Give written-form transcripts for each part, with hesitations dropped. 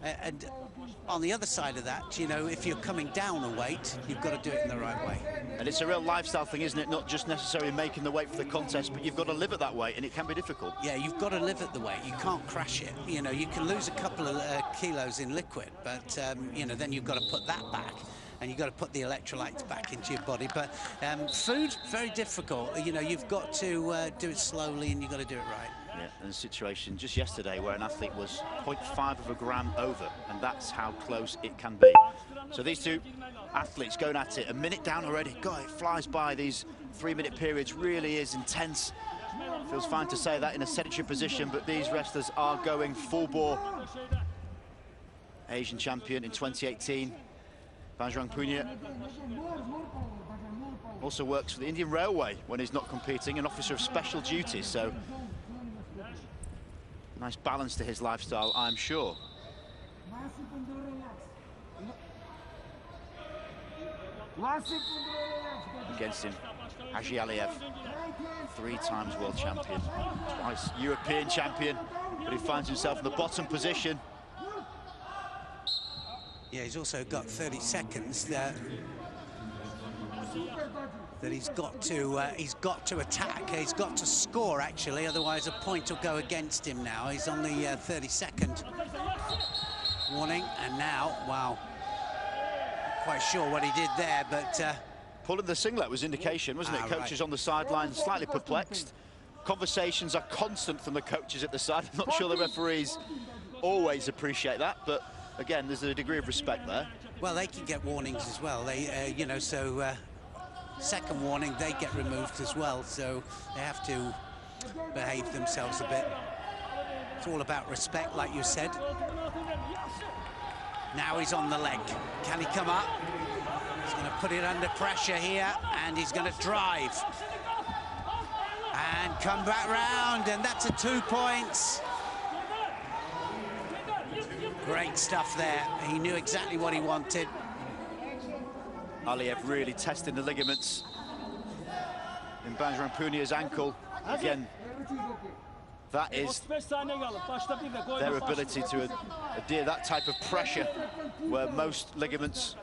And on the other side of that, you know, if you're coming down a weight, you've got to do it in the right way. And it's a real lifestyle thing, isn't it? Not just necessarily making the weight for the contest, but you've got to live at that weight, and it can be difficult. Yeah, you've got to live at the weight. You can't crash it. You know, you can lose a couple of kilos in liquid, but, you know, then you've got to put that back. And you've got to put the electrolytes back into your body. But food, very difficult. You know, you've got to do it slowly, and you've got to do it right. Yeah, and a situation just yesterday where an athlete was 0.5 of a gram over, and that's how close it can be. So these two athletes going at it, a minute down already. God, it flies by. These 3-minute periods really is intense. Feels fine to say that in a sedentary position, but these wrestlers are going full bore. Asian champion in 2018. Bajrang Punia also works for the Indian Railway when he's not competing, an officer of special duties, so nice balance to his lifestyle, I'm sure. Against him, Haji Aliyev, 3 times world champion, twice European champion, but he finds himself in the bottom position. Yeah, he's also got 30 seconds that he's got to attack. He's got to score, actually, otherwise a point will go against him now. He's on the 32nd warning, and now, wow, not quite sure what he did there, but pulling the singlet was indication, wasn't it? Coaches right on the sideline, slightly perplexed. Conversations are constant from the coaches at the side. I'm not sure the referees always appreciate that, but again, there's a degree of respect there. Well, they can get warnings as well. They, you know, so second warning, they get removed as well. So they have to behave themselves a bit. It's all about respect, like you said. Now he's on the leg. Can he come up? He's going to put it under pressure here, and he's going to drive. And come back round, and that's a 2 points. Great stuff there. He knew exactly what he wanted. Aliyev really testing the ligaments in Bajrang Punia's ankle. Again, that is their ability to adhere that type of pressure, where most ligaments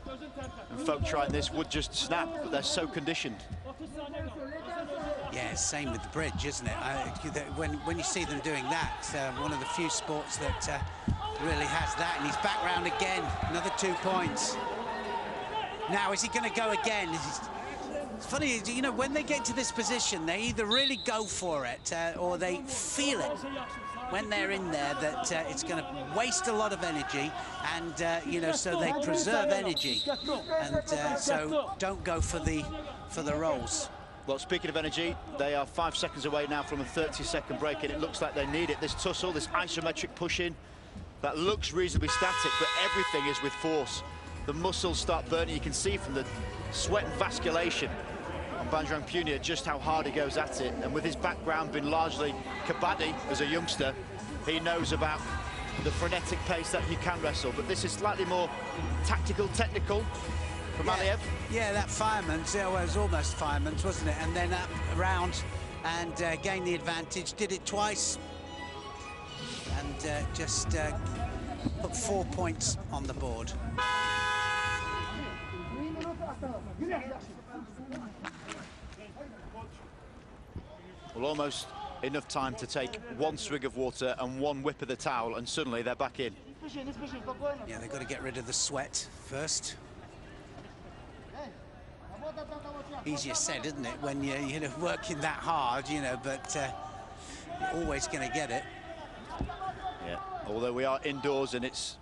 and folk trying this would just snap, but they're so conditioned. Yeah, same with the bridge, isn't it? When you see them doing that, one of the few sports that really has that, and he's back round again. Another 2 points. Now, is he going to go again? It's funny, you know, when they get to this position, they either really go for it or they feel it when they're in there that it's going to waste a lot of energy, and you know, so they preserve energy, and so don't go for the rolls. Well, speaking of energy, they are 5 seconds away now from a 30-second break, and it looks like they need it. This tussle, this isometric push-in, that looks reasonably static, but everything is with force. The muscles start burning. You can see from the sweat and vasculation on Bajrang Punia just how hard he goes at it. And with his background being largely kabaddi as a youngster, he knows about the frenetic pace that he can wrestle. But this is slightly more tactical, technical from Aliyev. Yeah, that fireman's, well, it was almost fireman's, wasn't it? And then up around and gained the advantage, did it twice. And just put 4 points on the board. Well, almost enough time to take 1 swig of water and 1 whip of the towel, and suddenly they're back in. Yeah, they've got to get rid of the sweat first. Easier said, isn't it, when you're working that hard, you know, but you're always going to get it. Yeah, although we are indoors and it's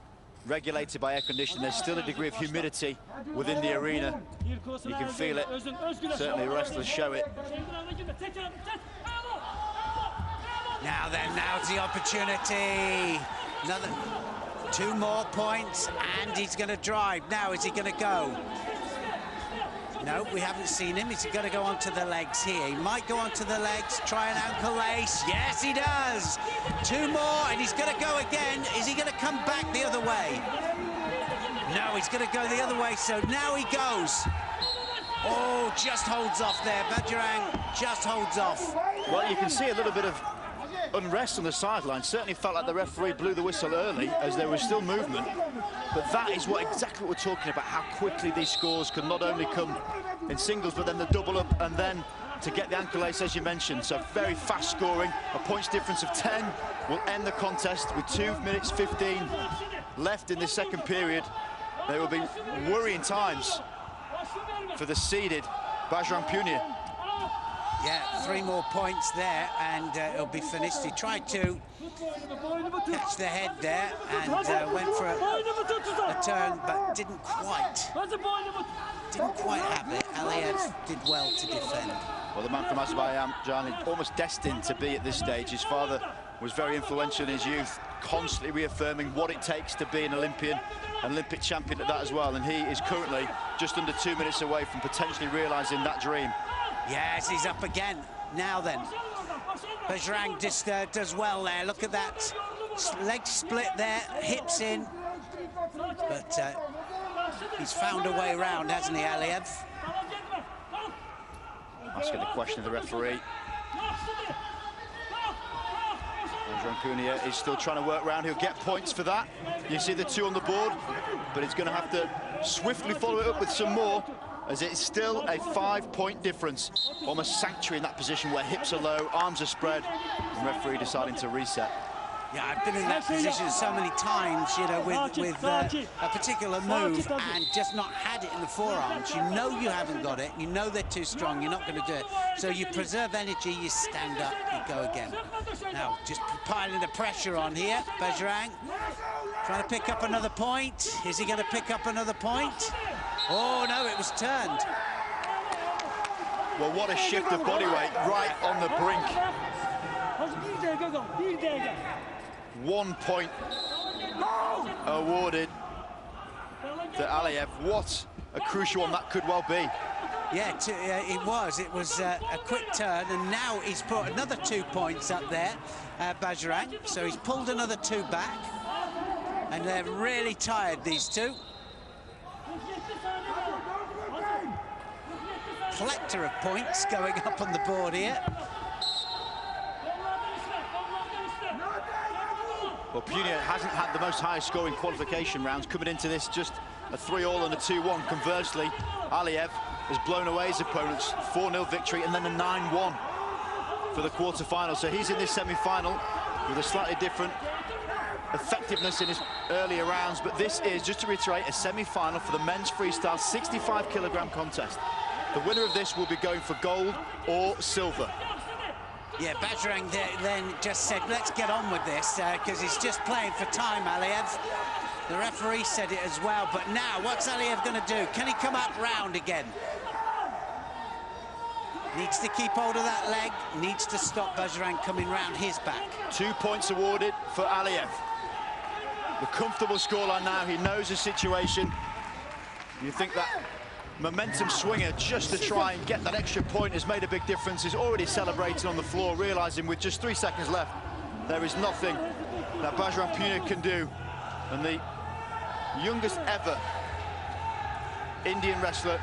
regulated by air conditioning, there's still a degree of humidity within the arena. You can feel it. Certainly the wrestlers show it. Now then, now's the opportunity. Another 2 more points, and he's going to drive. Now, is he going to go? No, we haven't seen him. Is he going to go onto the legs here? He might go onto the legs, try an ankle lace. Yes, he does. 2 more, and he's going to go again. Is he going to come back the other way? No, he's going to go the other way, so now he goes. Oh, just holds off there. Bajrang just holds off. Well, you can see a little bit of unrest on the sideline. Certainly felt like the referee blew the whistle early as there was still movement. But that is exactly what we're talking about, how quickly these scores can not only come in singles, but then the double up and then to get the ankle lace, as you mentioned. So very fast scoring. A points difference of 10 will end the contest with 2 minutes 15 left in the second period. There will be worrying times for the seeded Bajrang Punia. Yeah, 3 more points there, and it'll be finished. He tried to catch the head there and went for a turn, but didn't quite have it. Aliyev did well to defend. Well, the man from Azerbaijan, almost destined to be at this stage. His father was very influential in his youth, constantly reaffirming what it takes to be an Olympic champion at that as well. And he is currently just under 2 minutes away from potentially realising that dream. Yes, he's up again. Now then, Bajrang just does well there. Look at that leg split there, hips in. But he's found a way around, hasn't he, Aliyev? Asking the question of the referee. Bajrang Punia is still trying to work around. He'll get points for that. You see the 2 on the board, but he's going to have to swiftly follow it up with some more, as it's still a 5-point difference. Almost sanctuary in that position where hips are low, arms are spread, and referee deciding to reset. Yeah, I've been in that position so many times, you know, with a particular move and just not had it in the forearms. You know you haven't got it, you know they're too strong, you're not going to do it. So you preserve energy, you stand up, you go again. Now, just piling the pressure on here, Bajrang trying to pick up another point. Is he going to pick up another point? Oh, no, it was turned. Well, what a shift of body weight right on the brink. 1 point awarded to Aliyev. What a crucial one that could well be. Yeah, it was. It was a quick turn, and now he's put another 2 points up there, Bajrang. So he's pulled another 2 back, and they're really tired, these two. Plethora of points going up on the board here. Well, Punia hasn't had the most highest scoring qualification rounds, coming into this just a 3-all and a 2-1. Conversely, Aliyev has blown away his opponents, 4-0 victory and then a 9-1 for the quarter-final. So he's in this semi-final with a slightly different effectiveness in his earlier rounds, but this is, just to reiterate, a semi-final for the men's freestyle 65-kilogram contest. The winner of this will be going for gold or silver. Yeah, Bajrang then just said, let's get on with this, because he's just playing for time, Aliyev. The referee said it as well, but now, what's Aliyev going to do? Can he come up round again? Needs to keep hold of that leg, needs to stop Bajrang coming round his back. 2 points awarded for Aliyev. The comfortable scoreline now, he knows the situation. You think that momentum swinger, just to try and get that extra point, has made a big difference. He's already celebrating on the floor, realising with just 3 seconds left, there is nothing that Bajrang Punia can do. And the youngest ever Indian wrestler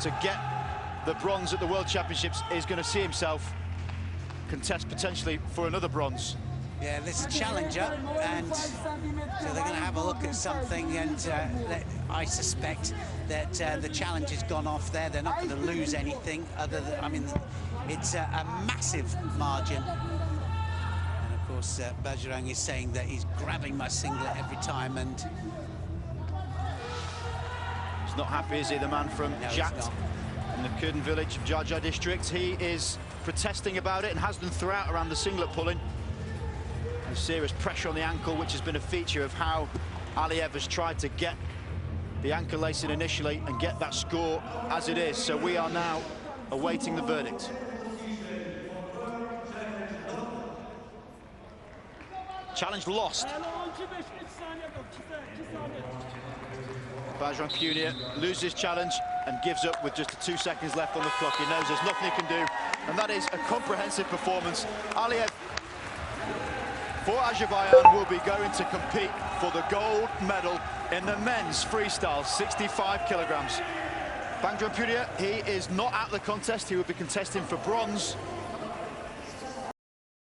to get the bronze at the World Championships is going to see himself contest potentially for another bronze. Yeah, there's a challenger, and so they're going to have a look at something, and I suspect that the challenge has gone off there. They're not going to lose anything other than, I mean, it's a massive margin. And of course, Bajrang is saying that he's grabbing my singlet every time, and he's not happy, is he, the man from Jat in the Kurdan village of Jarjar district? He is protesting about it and has done throughout around the singlet pulling. There's serious pressure on the ankle, which has been a feature of how Aliyev has tried to get the ankle lacing initially and get that score as it is. So we are now awaiting the verdict. Challenge lost. Bajrang Punia loses challenge and gives up with just 2 seconds left on the clock. He knows there's nothing he can do, and that is a comprehensive performance. Aliyev, for Azerbaijan, will be going to compete for the gold medal in the men's freestyle 65 kilograms. Bajrang Punia, he is not at the contest. He will be contesting for bronze